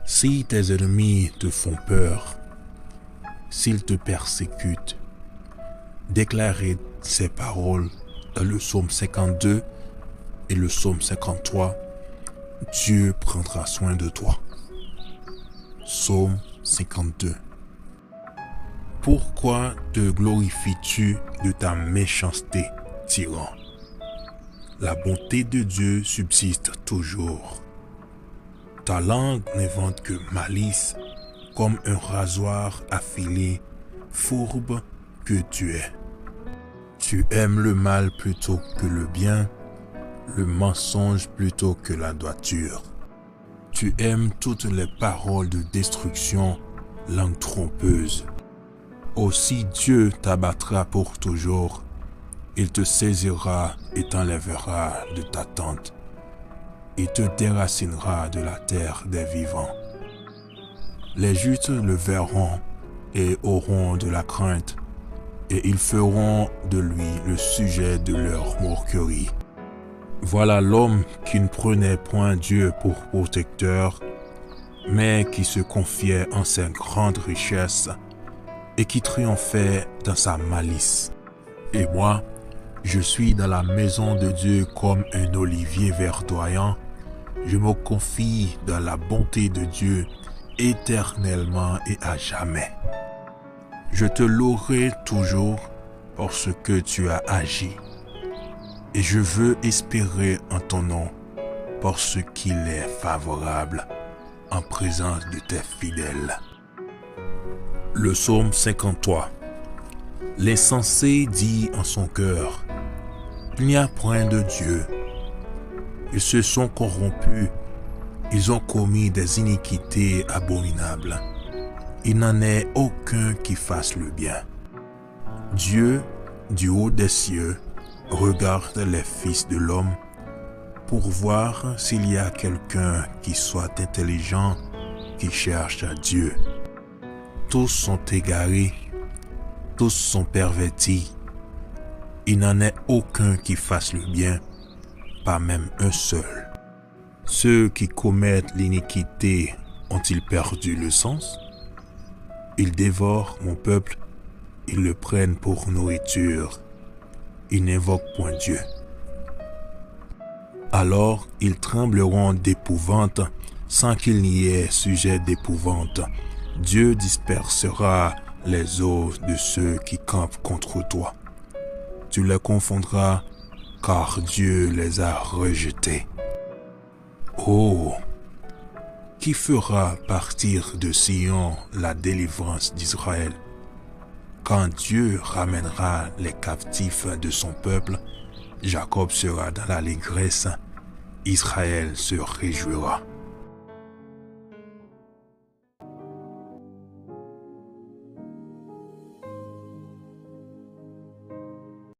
Si tes ennemis te font peur, s'ils te persécutent, déclarez ces paroles dans le psaume 52 et le psaume 53. Dieu prendra soin de toi. Psaume 52. Pourquoi te glorifies-tu de ta méchanceté, tyran? La bonté de Dieu subsiste toujours. Ta langue n'invente que malice, comme un rasoir affilé, fourbe que tu es. Tu aimes le mal plutôt que le bien, le mensonge plutôt que la droiture. Tu aimes toutes les paroles de destruction, langue trompeuse. Aussi Dieu t'abattra pour toujours. Il te saisira et t'enlèvera de ta tente. Il te déracinera de la terre des vivants. Les justes le verront et auront de la crainte, et ils feront de lui le sujet de leur moquerie. Voilà l'homme qui ne prenait point Dieu pour protecteur, mais qui se confiait en ses grandes richesses et qui triomphait dans sa malice. Et moi, je suis dans la maison de Dieu comme un olivier verdoyant. Je me confie dans la bonté de Dieu éternellement et à jamais. Je te louerai toujours parce que tu as agi. Et je veux espérer en ton nom parce qu'il est favorable en présence de tes fidèles. Le psaume 53. L'insensé dit en son cœur: il n'y a point de Dieu. Ils se sont corrompus, ils ont commis des iniquités abominables. Il n'en est aucun qui fasse le bien. Dieu, du haut des cieux, regarde les fils de l'homme pour voir s'il y a quelqu'un qui soit intelligent, qui cherche à Dieu. Tous sont égarés, tous sont pervertis. Il n'en est aucun qui fasse le bien, pas même un seul. Ceux qui commettent l'iniquité ont-ils perdu le sens? Ils dévorent mon peuple, ils le prennent pour nourriture. Ils n'invoquent point Dieu. Alors ils trembleront d'épouvante sans qu'il n'y ait sujet d'épouvante. Dieu dispersera les os de ceux qui campent contre toi. Tu les confondras, car Dieu les a rejetés. Oh! Qui fera partir de Sion la délivrance d'Israël? Quand Dieu ramènera les captifs de son peuple, Jacob sera dans l'allégresse, Israël se réjouira.